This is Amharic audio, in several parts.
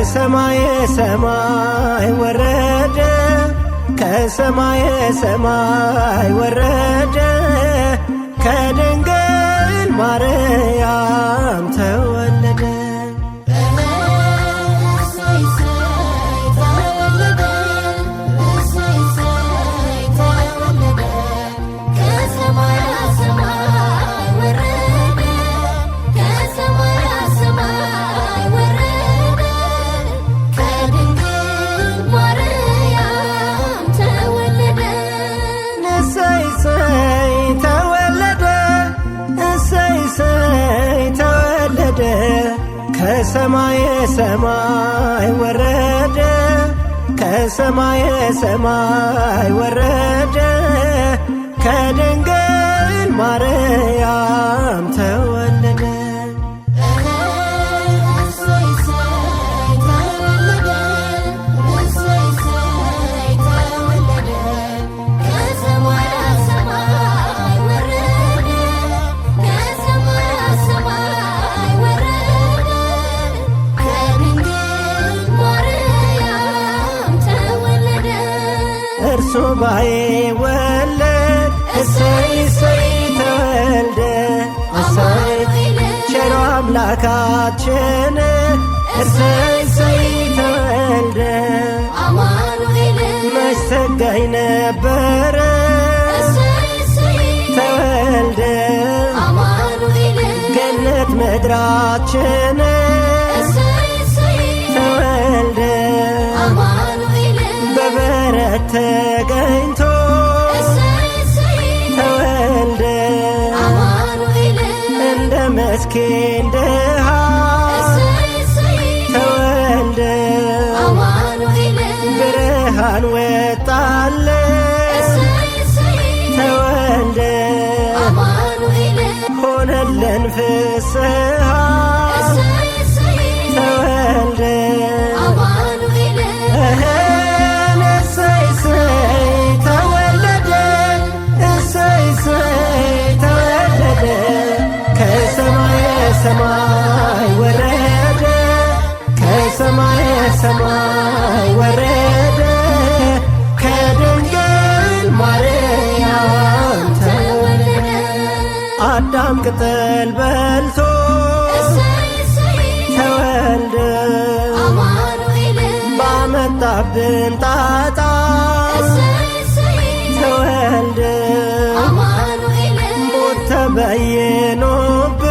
ከሰማየ ሰማይ ወረደ ከሰማየ ሰማይ ወረደ ከድንግል ማርያም ተወለደ። ከሰማየ ሰማይ ወረደ ከሰማየ ሰማይ ወረደ ከድንግል ማርያም ተወለደ። እርሱ ባይወለድ እሰይ እሰይ ተወልደ እሰይ ቸሮ አምላካችን እሰይ እሰይ ተወልደ መች ሰጋይ ነበረ ተወልደ ገነት ምድራችን ተወልደ በበረት ተገኝቶ ተወልደ እንደ መስኪን ድሃ ተወልደ ብርሃን ወጣለ ተወልደ ሆነለን ፍስሃ ተወልደ ሰማይ ወረደ ከሰማየ ሰማይ ወረደ ከድንግል ማርያም ተወለደ። አዳም ቅጠል በልቶ ተወልደ ባመጣብን ጣጣ ተወልደ ሞት ተበይኖብን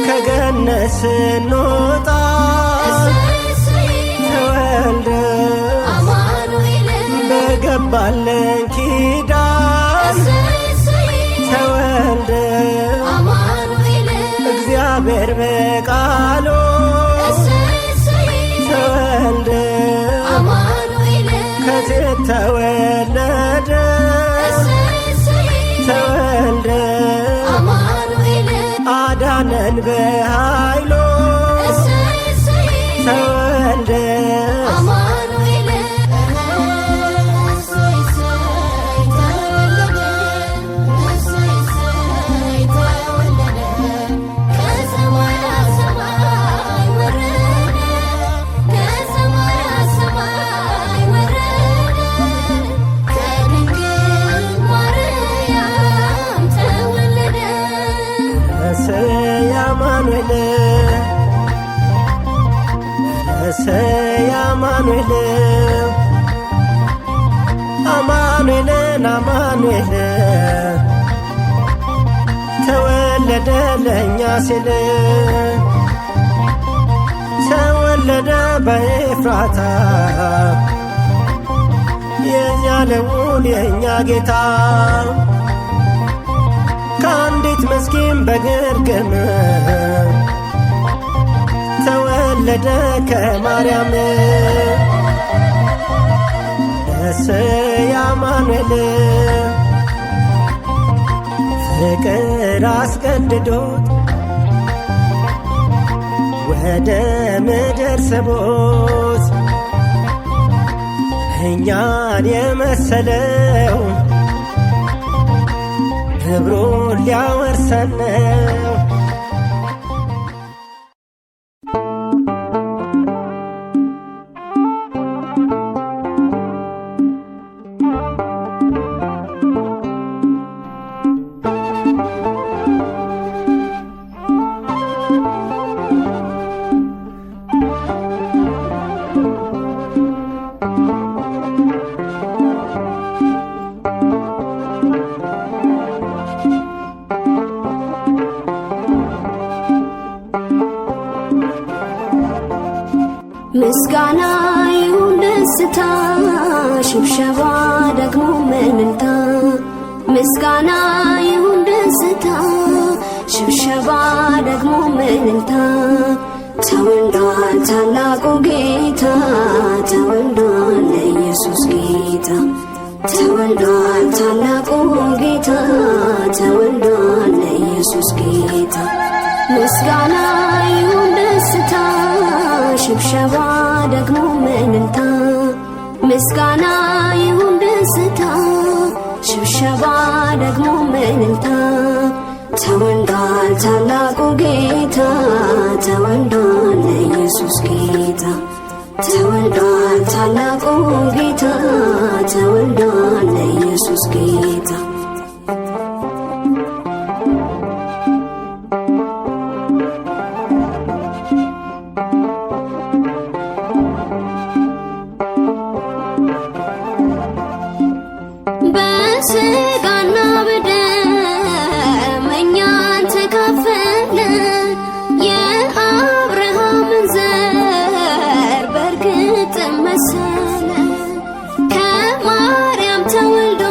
ከገነት ስንወጣ ተወልደ በገባለን ኪዳን ተወልደ እግዚአብሔር በቃሉ ተወልደ ከሴት ተወለደ ተወልደ አዳነን በኃይሉ ተወልደ እሰይ አማኑኤል አማኑኤልን አማኑኤል ተወለደ ለእኛ ሲል ተወለደ በኤፍራታ የእኛ ልዑል የእኛ ጌታ ከአንዲት ምስኪን በግርግም ተወለደ ከማርያም እሰይ አማኑኤል ፍቅር አስገድዶት ወደ ምድር ስቦት እኛን የመሰለው ክብሩን ሊያወርሰን ነው። ደስታ ሽብሸባ ደግሞ እልልታ ምስጋና ይሁን ደስታ ሽብሸባ ደግሞ እልልታ ተወልዷል ታላቁ ጌታ ተወልዷል ኢየሱስ ጌታ ተወልዷል ታላቁ ጌታ ተወልዷል ኢየሱስ ጌታ ምስጋና ይሁን ደስታ ሽብሸባ ደግሞ እልልታ ምስጋና ይሁን ደስታ ሽብሸባ ደግሞ እልልታ ተወልዷል ታላቁ ጌታ ተወልዷል ኢየሱስ ጌታ ተወልዷል ታላቁ ጌታ ተወልዷል ኢየሱስ ጌታ በሥጋና በደም እኛን ተካፈለ የአብርሃምን ዘር በእርግጥ መሰለ ከማርያም ተወልዶ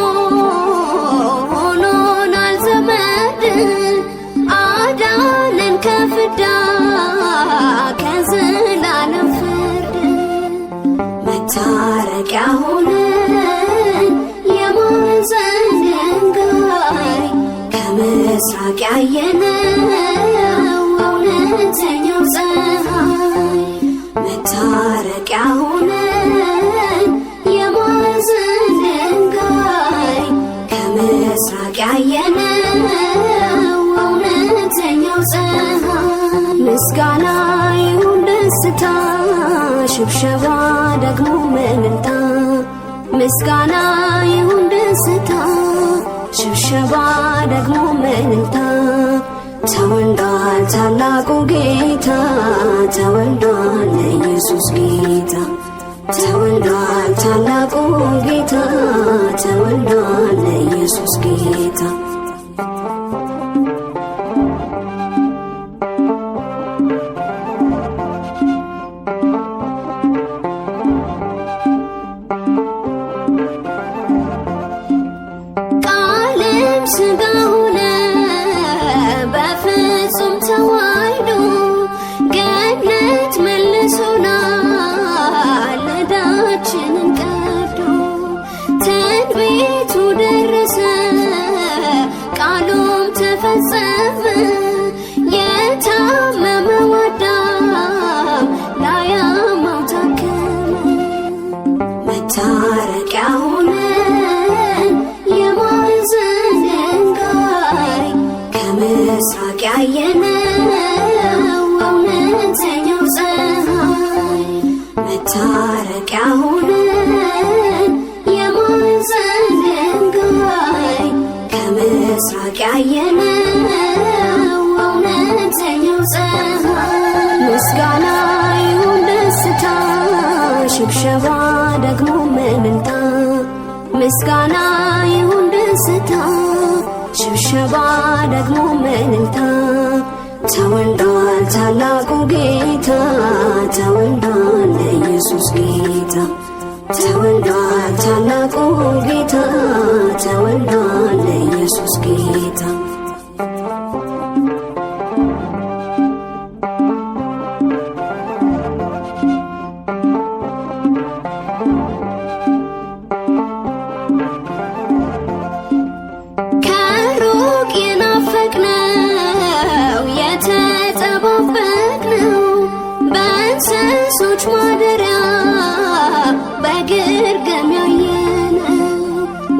ሆኖናል ዘመድ አዳነን ከፍዳ ከዘላለም ፍርድ መታረቂያ ሆነ ምስራቅ ያየነው እውነተኛው ፀሐይ መታረቂያ ሆነን የማዕዘን ድንጋይ ከምስራቅ ያየነው እውነተኛው ፀሐይ ምስጋና ይሁን ደስታ ሽብሸባ ደግሞ እልልታ ምስጋና ይሁን ደስታ ሽብሸባ ደግሞ እልልታ ተወልዷል ታላቁ ጌታ ተወልዷል ኢየሱስ ጌታ ተወልዷል ታላቁ ጌታ ተወልዷል ኢየሱስ ጌታ ሥጋ ሆነ በፍጹም ተዋህዶ ገነት መልሶናል ዕዳችንን ቀዶ ትንቢቱ ደረሰ ቃሉም ተፈጸመ የታመመው አዳም ላያመው ታከመ መታረቂያ ሆነ ምስራቅ ያየነው እውነተኛው ፀሐይ መታረቂያ ሆነን የማዕዘን ድንጋይ ከምስራቅ ያየነው እውነተኛው ፀሐይ ምስጋና ይሁን ደስታ ሽብሸባ ደግሞ እልልታ ምስጋና ይሁን ደስታ ሽብሸባ ደግሞ እልልታ ተወልዷል ታላቁ ጌታ ተወልዷል ኢየሱስ ጌታ ተወልዷል ታላቁ ጌታ ተወልዷል ኢየሱስ ጌታ በእንስሶች ማደሪያ በግርግም ያየነው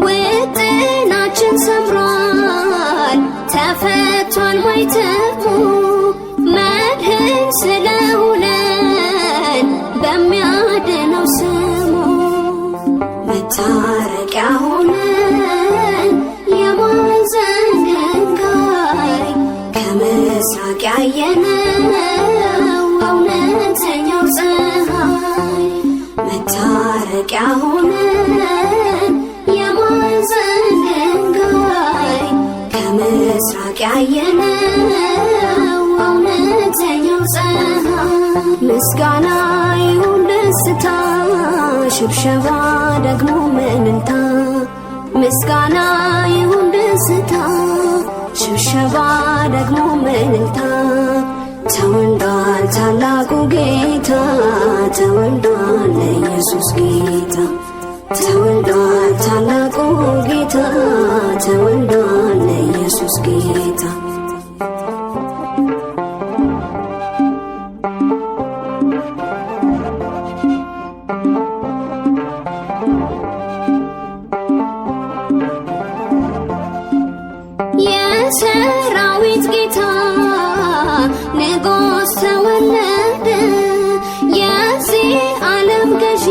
ውጥናችን ሰምሯል ተፈቷል ማይተሙ መድህን ስለሆነን በሚያድነው ስሙ መታረቂያ ሆነን የማዕዘን ድንጋይ ከምስራቅ ያየነው እውነተኛው ፀሐይ መታረቂያ ሆነን የማዕዘን ድንጋይ ከምስራቅ ያየነው እውነተኛው ፀሐይ ምስጋና ይሁን ደስታ ሽብሸባ ደግሞ እልልታ ምስጋና ይሁን ደስታ ሽብሸባ ደግሞ እልልታ ተወልዷል ታላቁ ጌታ ተወልዷል ኢየሱስ ጌታ ተወልዷል ታላቁ ጌታ ተወልዷል ኢየሱስ ጌታ የሰራዊት ጌታ ንጉሥ ተወለደ የዚህ ዓለም ገዢ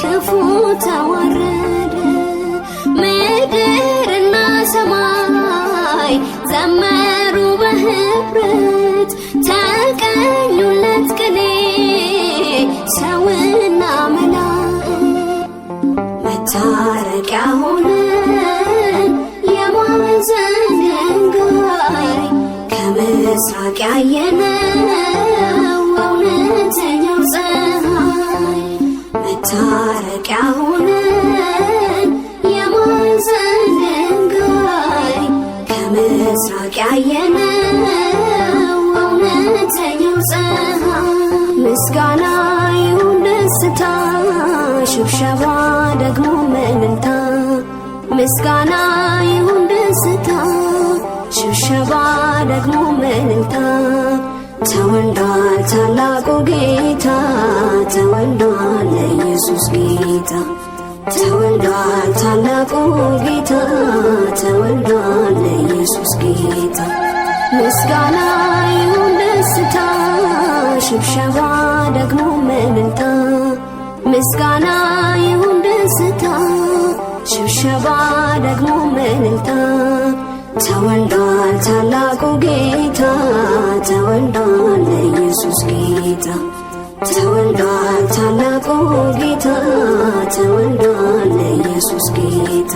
ክፉ ተዋረደ ምድርና ሰማይ ዘመሩ በህብረት ተቀኙለት ቅኔ ሰውና መላእክት መታረቂያ ሆነን የማዕዘን ድንጋይ ከምስራቅ ያየነው እውነተኛው ፀሐይ መታረቂያ ሆነን የማዕዘን ድንጋይ ከምስራቅ ያየነው እውነተኛው ፀሐይ ምስጋና ይሁን ደስታ ሽብሸባ ደግሞ እልልታ ምስጋና ይሁን ደስታ ሽብሸባ ደግሞ እልልታ ተወልዷል ታላቁ ጌታ ተወልዷል ኢየሱስ ጌታ ተወልዷል ታላቁ ጌታ ተወልዷል ኢየሱስ ጌታ ምስጋና ይሁን ደስታ ሽብሸባ ደግሞ እልልታ ምስጋና ይሁን ደስታ ሽብሸባ ደግሞ እልልታ ተወልዷል ታላቁ ጌታ ተወልዷል ኢየሱስ ጌታ ተወልዷል ታላቁ ጌታ ተወልዷል ኢየሱስ ጌታ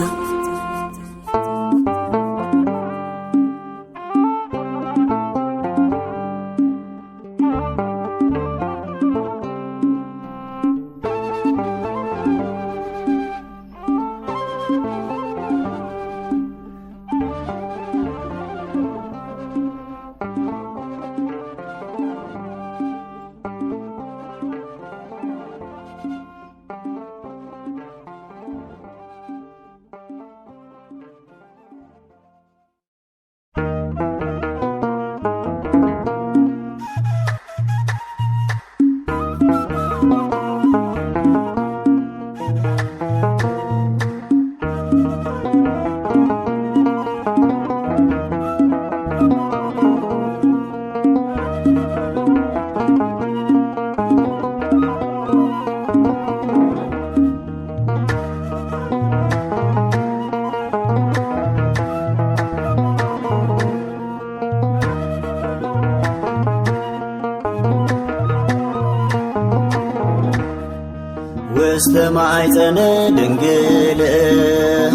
ውስተ ማዕፀነ ድንግል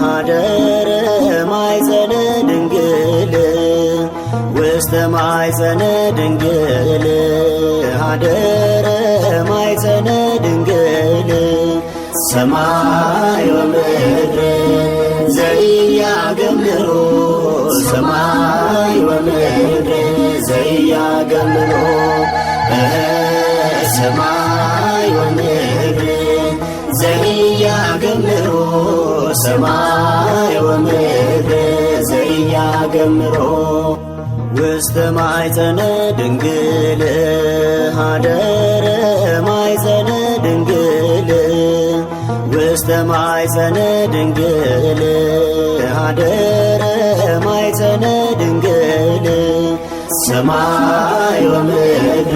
ሀደረ ማዕፀነ ድንግል ውስተ ማዕፀነ ድንግል ሀደረ ማዕፀነ ድንግል ሰማይ ወምድር ዘኢያገምሮ ሰማይ ወምድር ዘኢያገምሮ ሰማይ ወምድር ዘኢያገምሮ ሰማይ ወምድር ዘኢያገምሮ ውስተ ማዕፀነ ድንግል ሀደረ ማዕፀነ ድንግል ውስተ ማዕፀነ ድንግል ሀደረ ማዕፀነ ድንግል ሰማይ ወምድር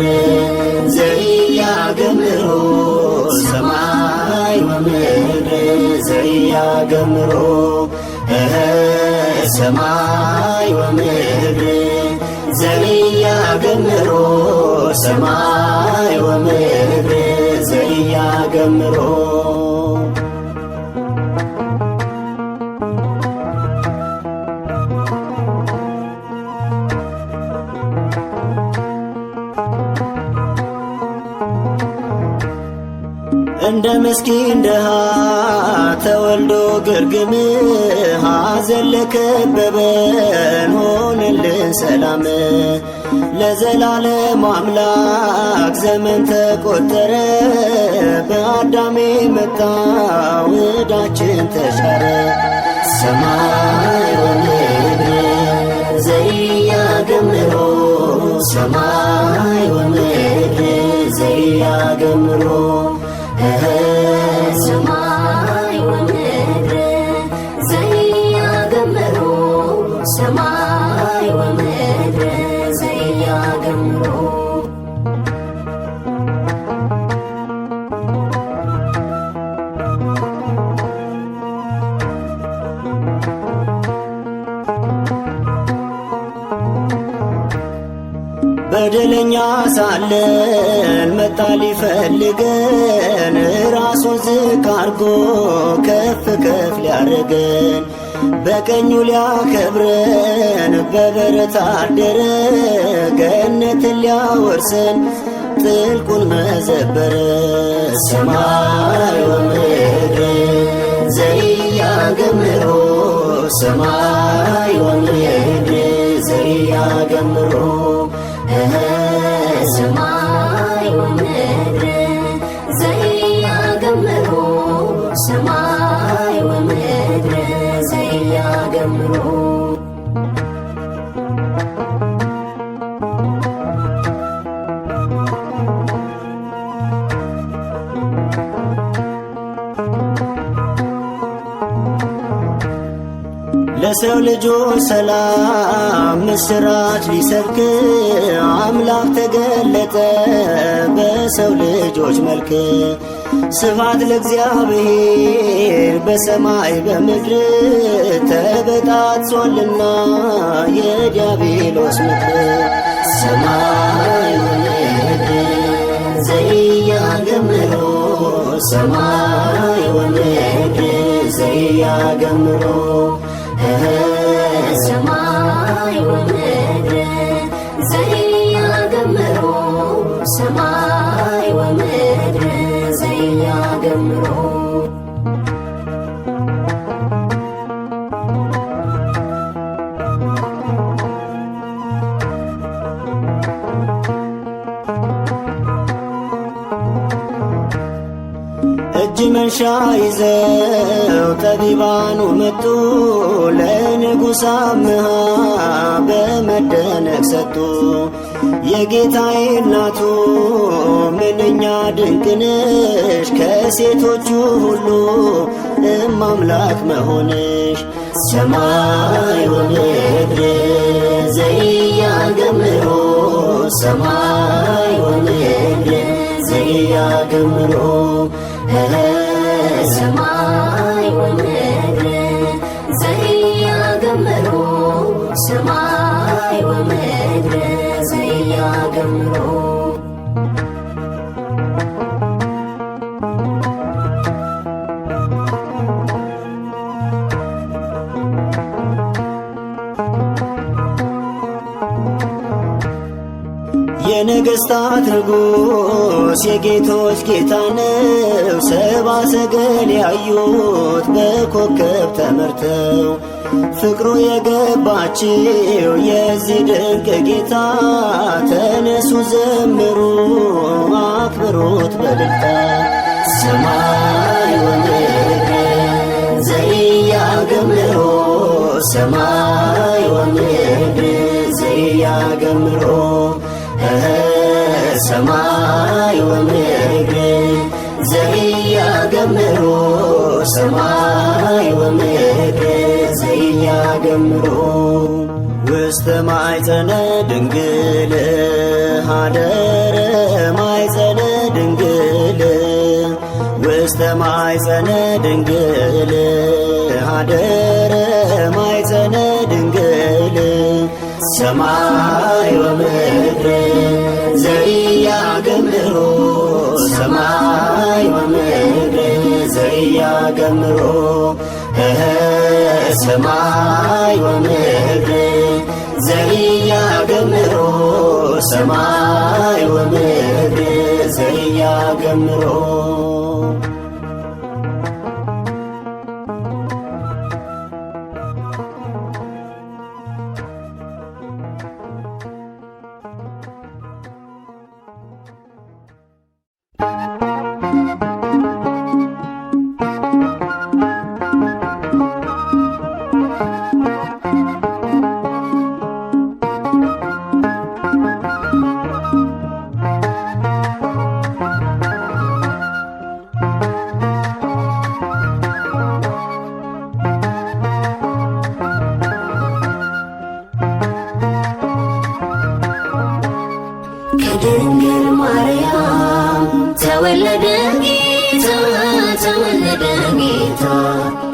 ዘኢያገምሮ ሰማይ ወምድር ዘኢያገምሮ ሰማይ ወምድር ዘኢያገምሮ ሰማይ ወምድር ዘኢያገምሮ እንደ ምስኪን ድሃ ተወልዶ ግርግም ሐዘን ለከበበን ሆነልን ሰላም። ለዘላለም አምላክ ዘመን ተቆጠረ በአዳሜ መጣ ዕዳችን ተሻረ። ሰማይ ወምድር ዘኢያገምሮ ሰማይ ወምድር ዘኢያገምሮ ሰማይ ወምድር ዘኢያገምሮ ሰማይ ወምድር ዘኢያገምሮ በደለኛ ሳለን መጣ ሊፈልገን ራሱን ዝቅ አርጎ ከፍ ከፍ ሊያረገን በቀኙ ሊያከብረን በበረት አደረ ገነትን ሊያወርሰን ጥልቁን መዘበረ። ሰማይ ወምድር ዘኢያገምሮ ሰማይ ወምድር ዘኢያገምሮ ሰማይ ወምድር ዘኢያገምሮ ሰማይ ወምድር ዘኢያገምሮ ለሰው ልጆች ሰላም ምስራች ሊሰብክ አምላክ ተገለጠ በሰው ልጆች መልክ። ስብሐት ለእግዚአብሔር በሰማይ በምድር ተበጣጥሷልና የዲያብሎስ ምክር። ሰማይ ወምድር ዘኢያገምሮ ሰማይ ወምድር ዘኢያገምሮ ሰማይ ወምድር ዘኢያገምሮ ሰማይ ወምድር ዘኢያገምሮ እጅ መንሻ ይዘው ጠቢባኑ መጡ ለንጉሥ አምሃ በመደነቅ ሰጡ። የጌታዬ እናቱ ምንኛ ድንቅነሽ ከሴቶቹ ሁሉ እማምላክ መሆንሽ። ሰማይ ወምድር ዘኢያገምሮ ሰማይ ወምድር ዘኢያገምሮ ሰማይ ወምድር ዘኢያገምሮ ሰማይ ወምድር ዘኢያገምሮ የነገሥታት ንጉሥ የጌቶች ጌታ ነው። ሰብአ ሰገል ያዩት በኮከብ ተመርተው ፍቅሩ የገባችው የዚህ ድንቅ ጌታ ተነሱ ዘምሩ አክብሩት በልልታ። ሰማይ ወምድር ዘኢያገምሮ ሰማይ ወምድር ዘኢያገምሮ ሰማይ ወምድር ዘኢያገምሮ ሰማይ ወምድር ዘኢያገምሮ ውስተ ማኅፀነ ድንግል ሀደረ ማኅፀነ ድንግል ውስተ ማኅፀነ ድንግል ሀደረ ማኅፀነ ድንግል ሰማይ ወምድር ዘኢያገምሮ ሰማይ ወምድር ዘኢያገምሮ ሰማይ ወምድር ዘኢያገምሮ ሰማይ ወምድር ዘኢያገምሮ ጌታ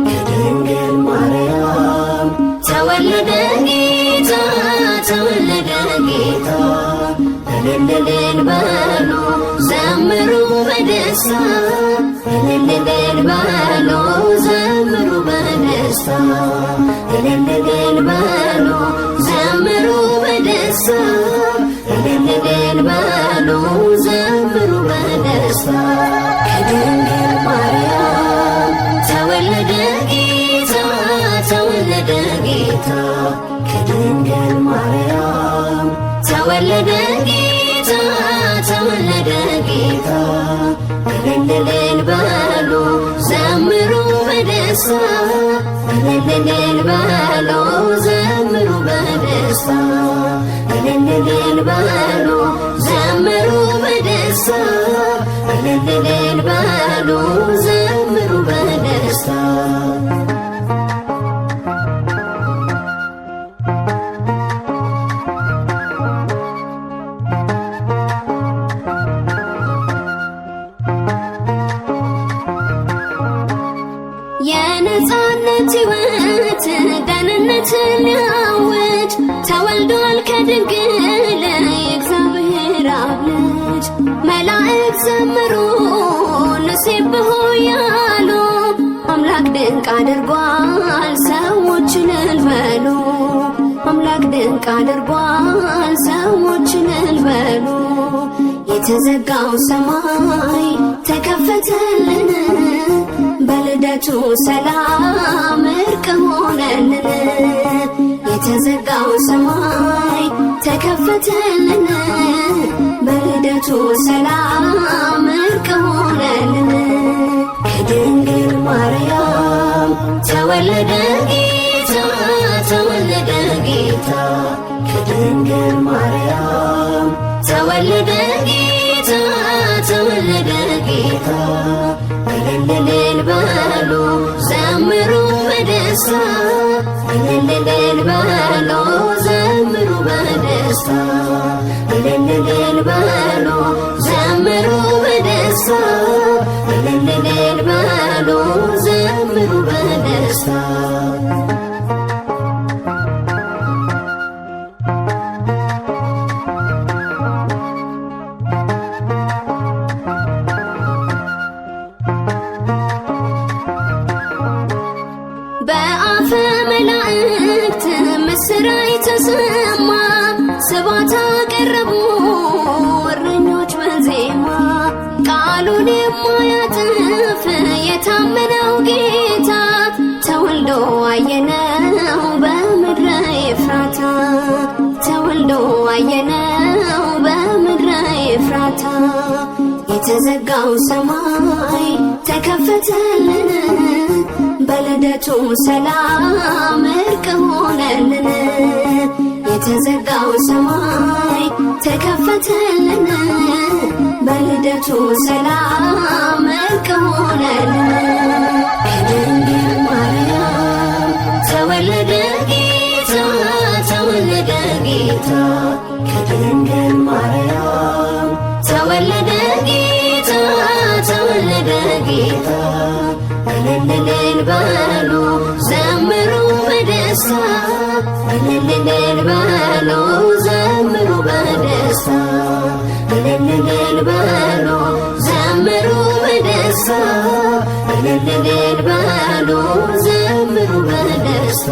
ከድንግል ማርያም ተወለደ ጌታ ተወለደ ጌታ እልል በሉ ዘምሩ በደስታ እልል በሉ ዘምሩ በደስታ እልል በሉ ዘምሩ በደስታ እልል በሉ ዘምሩ በደስታ ከድንግል ማርያም ተወለደ ጌታ ተወለደ ጌታ ከድንግል ማርያም ተወለደ ጌታ ተወለደ ጌታ እልል በሉ ዘምሩ በደስታ እልል በሉ ዘምሩ በደስታ እልል በሉ ዘምሩ በደስታ እልል በሉ ዘምሩ በደስታ የነፃነት ሕይወት ደህንነትን ሊያውጅ ተወልዷል ከድንግል የእግዚአብሔር አብ ልጅ መላእክት ዘምሩ ንሴብሖ ያሉ አምላክ ድንቅ አድርጓል ሰዎችን እልል አምላክ ድንቅ አድርጓል ሰዎችን እልል የተዘጋው ሰማይ ተከፈተልን በልደቱ ሰላም እርቅ ሆነልን የተዘጋው ሰማይ ተከፈተልን በልደቱ ሰላም እርቅ ሆነልን ከድንግል ማርያም ተወለደ ጌታ ተወለደ ጌታ ከድንግል ማርያም ተወለደ ጌታ ተወለደ ጌታ እልል በሉ ዘምሩ በደስታ እልል በሉ ዘምሩ በደስታ እልል በሉ ዘምሩ በደስታ እልል በሉ ዘምሩ በደስታ በአፈ መላእክት ምስራች ተሰማ ስብሐት አቀረቡ እረኞች በዜማ ቃሉን የማያጥፍ የታመነው ጌታ ተወልዶ አየነው በምድረ ኤፍራታ ተወልዶ አየነው በምድረ ኤፍራታ የተዘጋው ሰማይ ተከፈተልን በልደቱ ሰላም እርቅ ሆነልን የተዘጋው ሰማይ ተከፈተልን በልደቱ ሰላም እርቅ ሆነልን ከድንግል ማርያም ተወለደ ጌታ ተወለደ ጌታ ከድንግል ማርያም ተወለደ ጌታ ተወለደ ጌታ እልል በሉ ዘምሩ በደስታ እልል በሉ ዘምሩ በደስታ እልል በሉ ዘምሩ በደስታ እልል በሉ ዘምሩ በደስታ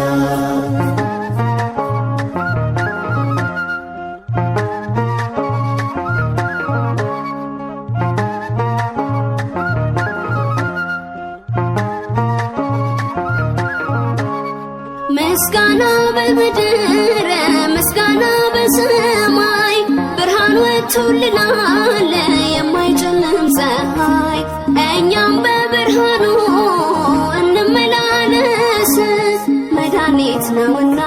ምስጋና በምድር ምስጋና በሰማይ ብርሃን ወጥቶልናል የማይጨልም ፀሐይ እኛም በብርሃኑ እንመላለስ መድኃኒት ነውና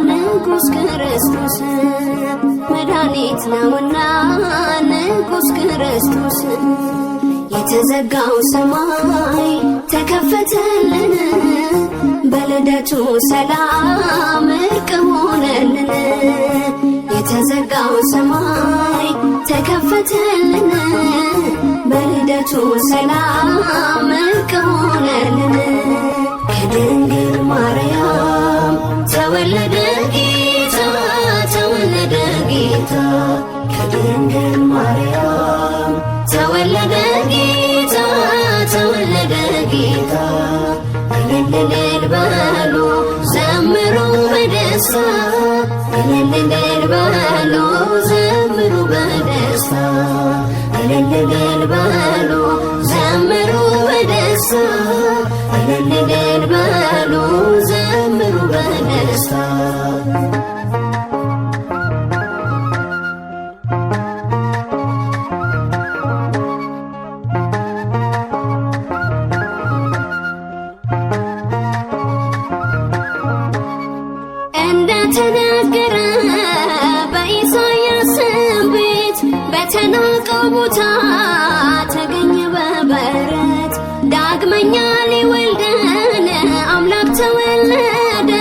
ንጉሥ ክርስቶስ መድኃኒት ነውና ንጉሥ ክርስቶስ የተዘጋው ሰማይ ተከፈተልን በልደቱ ሰላም እርቅ ሆነልን የተዘጋው ሰማይ ተከፈተልን በልደቱ ሰላም እርቅ ሆነልን እልል በሉ ዘምሩ በደስታ እልል በሉ ዘምሩ በደስታ እልል በሉ ዘምሩ በደስታ እልል በሉ ዘምሩ በደስታ እንደተነገረ በኢሳይያስ ትንቢት በተናቀው ቦታ ተገኘ በበረት ዳግመኛ ሊወልደን አምላክ ተወለደ።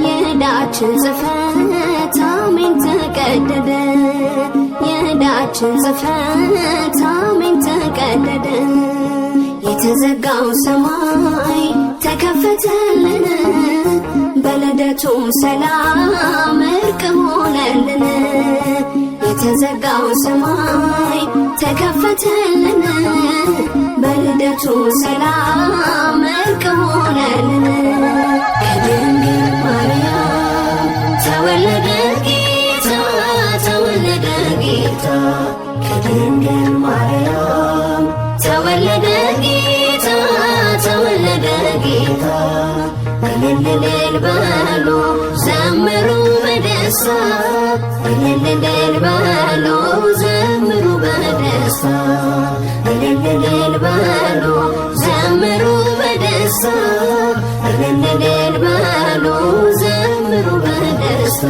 የዕዳችን ጽሕፈት አሜን ተቀደደ። የዕዳችን ጽሕፈት አሜን ተቀደደ። የተዘጋው ሰማይ ተከፈተልን በልደቱም ሰላም እርቅ ሆነልን። የተዘጋው ሰማይ ተከፈተልን በልደቱ ሰላም እርቅ ሆነልን። ከድንግል ማርያም ተወለደ ጌታ ተወለደ ጌታ ከድንግል ማርያም ተወለደ ጌታ ተወለደ ጌታ እልል በሉ ዘምሩ በደስታ እልል በሉ ዘምሩ በደስታ እልል በሉ ዘምሩ በደስታ እልል በሉ ዘምሩ በደስታ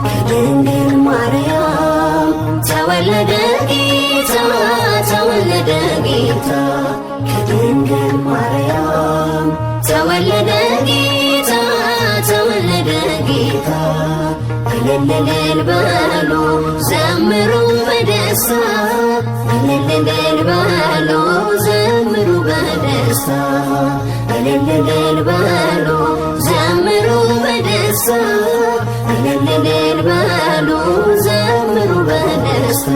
ከድንግል ማርያም ተወለደ ጌታ ተወለደ ጌታ ከድንግል ማርያም ተወለደ ጌታ ተወለደ ጌታ እልል በሉ ዘምሩ በደስታ እልል በሉ ዘምሩ በደስታ እልል በሉ ዘምሩ በደስታ እልል በሉ ዘምሩ በደስታ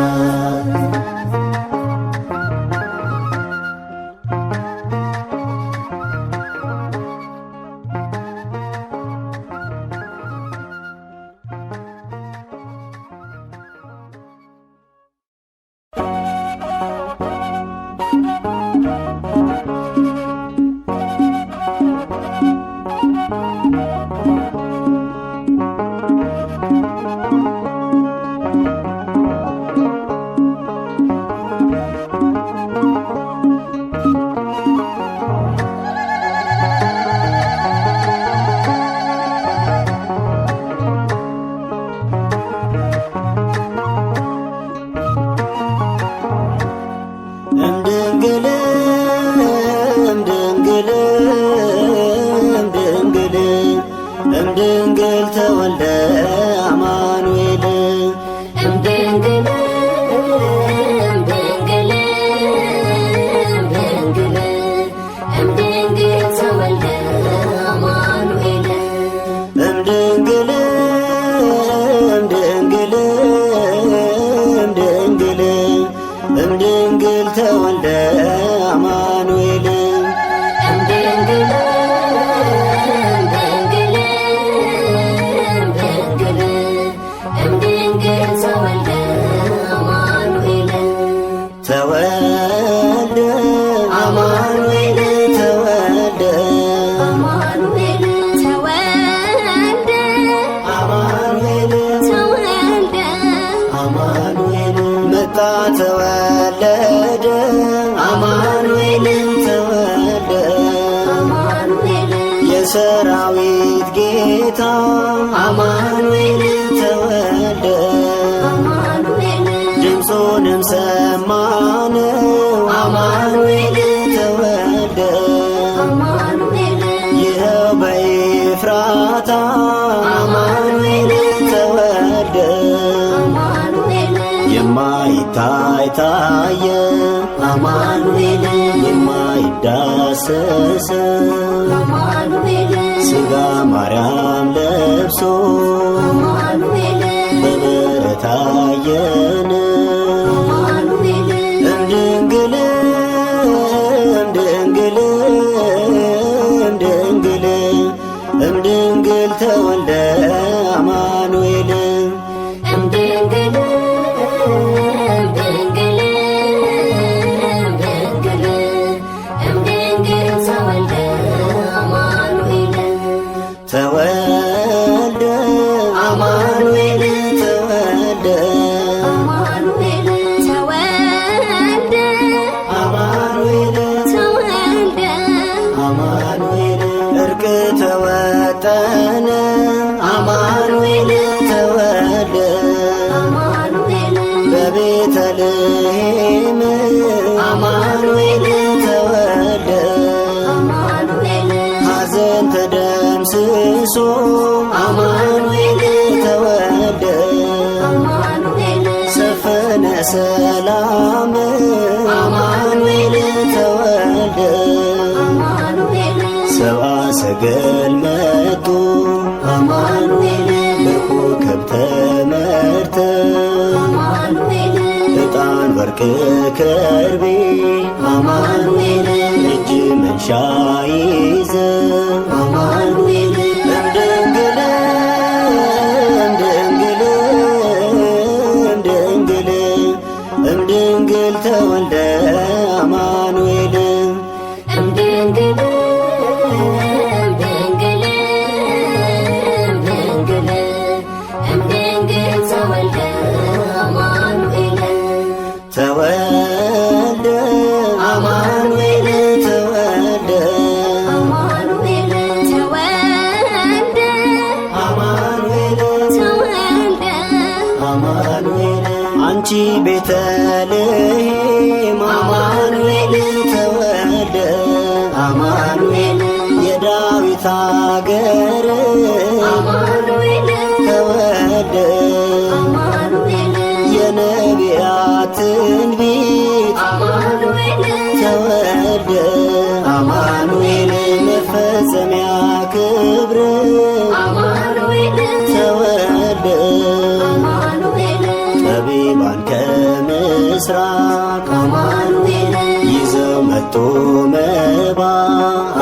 እምድንግል ተወልደ አማኑኤል እምድንግል እምድንግል እምድንግል እምድንግል ተወልደ አማኑኤል እምድንግል እምድንግል እምድንግል እምድንግል ተወልደ አማኑኤል እምድንግል ተወልደ አማኑኤል ተወልደ አማኑኤል ተወልደ አማኑኤል ተወልደ አማኑኤል መጣ ተወለደ አማኑኤል ተወልደ አማኑኤል የሰራዊት ጌታ አማኑኤል ተወልደ ድምፁንም ሰማነው አማኑኤል ተወልደ ይኸው በኤፍራታ አማኑኤል ተወልደ የማይታይ ታየ አማኑኤል የማይዳሰስ ሥጋ ማርያም ለብሶ በበረት አየን እምድንግል እምድንግል እምድንግል አማኑኤል እርቅ ተወጠነ አማኑኤል ተወልደ አማኑኤል በቤተልሔም አማኑኤል ተወልደ አማኑኤል ሐዘን ተደምስሶ አማኑኤል ተወልደ አማኑኤል ሰፈነ ሰላም አማኑኤል ተወልደ አማኑኤል ሰብአ ሰገል መጡ አማኑኤል በኮከብ ተመርተው አማኑኤል ዕጣን ወርቅ ከርቤ አማኑኤል እጅ መንሻ ይዘው አማኑኤል እምድንግል እምድንግል እምድንግል እምድንግል ተወልደ አማኑኤል እምድንግል እምድንግል እምድንግል እምድንግል ተወልደ አማኑኤል ተወልደ አማኑኤል ተወልደ አማኑኤል ተወልደ አማኑኤል ተወልደ አማኑኤል አንቺ ቤተልሔም አማኑኤል ተወልደ አማኑኤል የዳዊት አገር አማኑኤል ተወልደ አማኑኤል የነቢያት ትንቢት አማኑኤል ተወልደ አማኑኤል መፈጸሚያ ክብር አማኑኤል ተወልደ አማኑኤል ጠቢባን ከምስራቅ አማኑኤል ይዘው መጡ መባ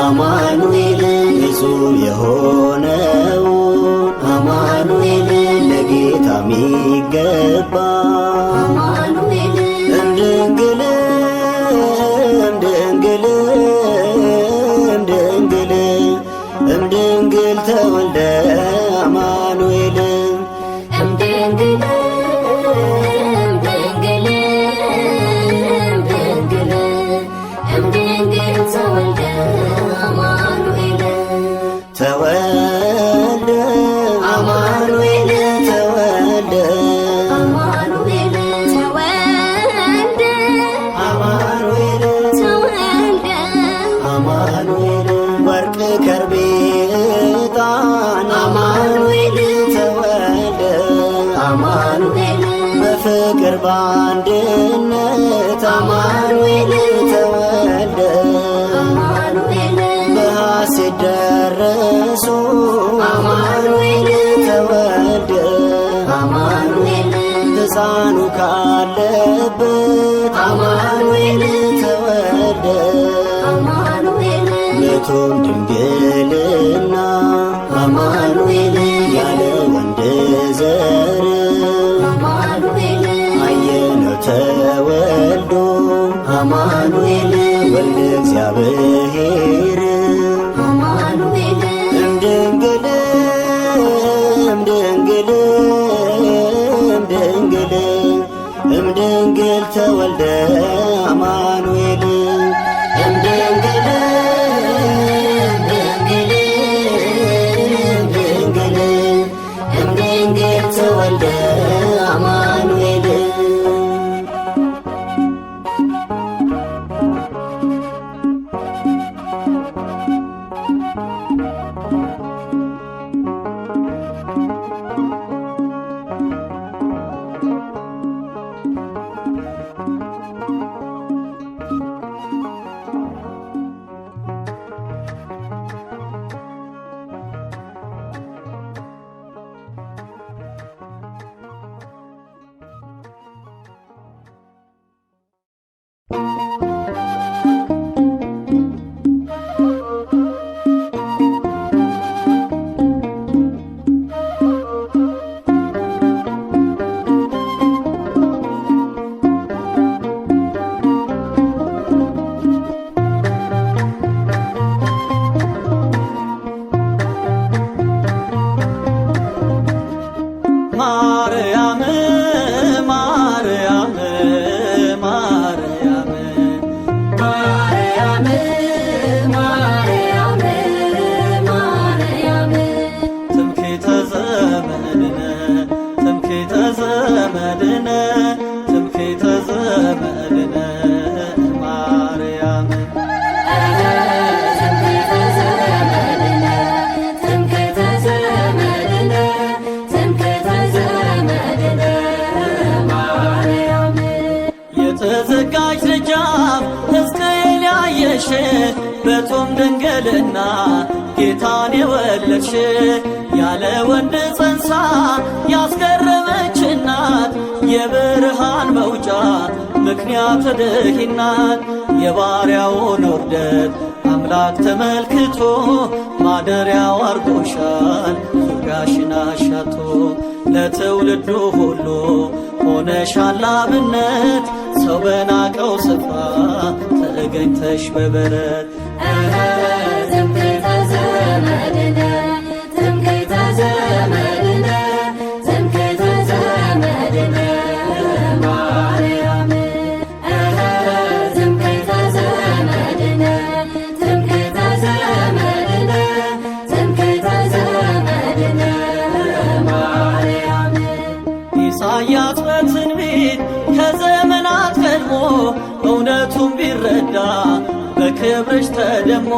አማኑኤል ንጹሕ የሆነው አማኑኤል ለጌታ ሚገባ አማኑኤል እምድንግል እምድንግል እምድንግል እምድንግል ተወልደ አማኑኤል እምድንግል እምድንግል እምድንግል እምድንግል ተወልደ አማኑኤል ተወልደ አማኑኤል ተወልደ አማኑኤል ተወልደ አማኑኤል ተወልደ አማኑኤል ወርቅ ከርቤ ዕጣን አማኑኤል ተወልደ አማኑኤል በፍቅር በአንድነት አማኑኤል ተወልደ አማኑኤል በሐሴት ደረሱ አማኑኤል ተወልደ አማኑኤል ሕፃኑ ካለበት አማኑኤል ተወልደ አማኑኤል ቤቱም ድንግልና አማኑኤል ያለ ወንድ ዘር አማኑኤል አየነው ተወልዶ አማኑኤል ወልደ እግዚአብሔር አማኑኤል እምድንግል እምድንግል እምድንግል እምድንግል ተወልደ አማኑኤል እምድንግል እምድንግል እምድንግል እምድንግል ተወልደ አማኑኤል በጾም ድንግልና ጌታን የወለድሽ ያለ ወንድ ጸንሳ ያስገረመች እናት የብርሃን መውጫ ምክንያት ድኂናት የባሪያውን ውርደት አምላክ ተመልክቶ ማደሪያው አርጎሻል ዙሪያሽን አሻቶ ለትውልዱ ሁሉ ሆነሻል አብነት ሰው በናቀው ስፍራ ተገኝተሽ በበረት ትምክህተ ዘመድነ ትምክህተ ዘመድነ ትምክህተ ዘመድነ ማርያም ትምክህተ ዘመድነ ትምክህተ ዘመድነ ትምክህተ ዘመድነ ማርያም ኢሳይያስ በትንቢት ከዘመናት ቀድሞ እውነቱን ቢረዳ በክብርሽ ተደሞ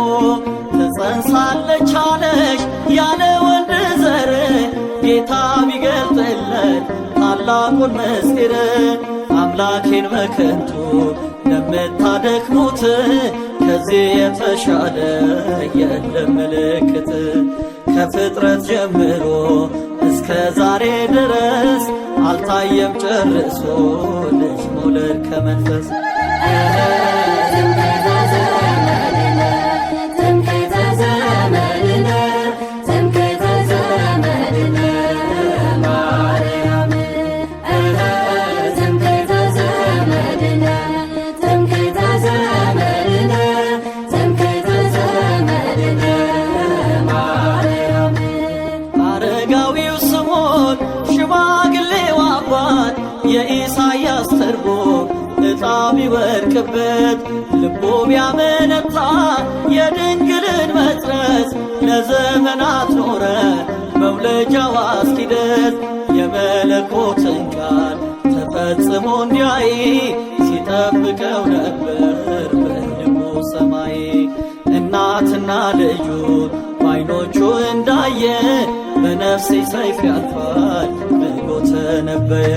ትጸንሳለች አለሽ ያለ ወንድ ዘር ጌታ ቢገልጥለት ታላቁን ምስጢር አምላኬን በከንቱ ለምታደክሙት ከዚህ የተሻለ የለም ምልክት ከፍጥረት ጀምሮ እስከ ዛሬ ድረስ አልታየም ጨርሶ ልጅ መውለድ ከመንፈስ ትምክህተ ዘመድነ ትምክህተ ዘመድነ ትምክህተ ዘመድነ ማርያም ትምክህተ ዘመድነ ትምክህተ ዘመድነ ትምክህተ ዘመድነ ማርያም አረጋዊው ስምዖን ሽማግሌው አባት የኢሳይያስ ትርጉም ዕጣ ቢወድቅበት ልቡ ቢያመነታ የድንግልን መጽነስ ለዘመናት ኖረ መውለጃዋ እስኪደርስ የመለኮትን ቃል ተፈጽሞ እንዲያይ ሲጠብቀው ነበር በልቡ ሰማይ እናትና ልጁ በዓይኖቹ እንዳየ በነፍሴ ሰይፍ ያልፋል ብሎ ተነበየ።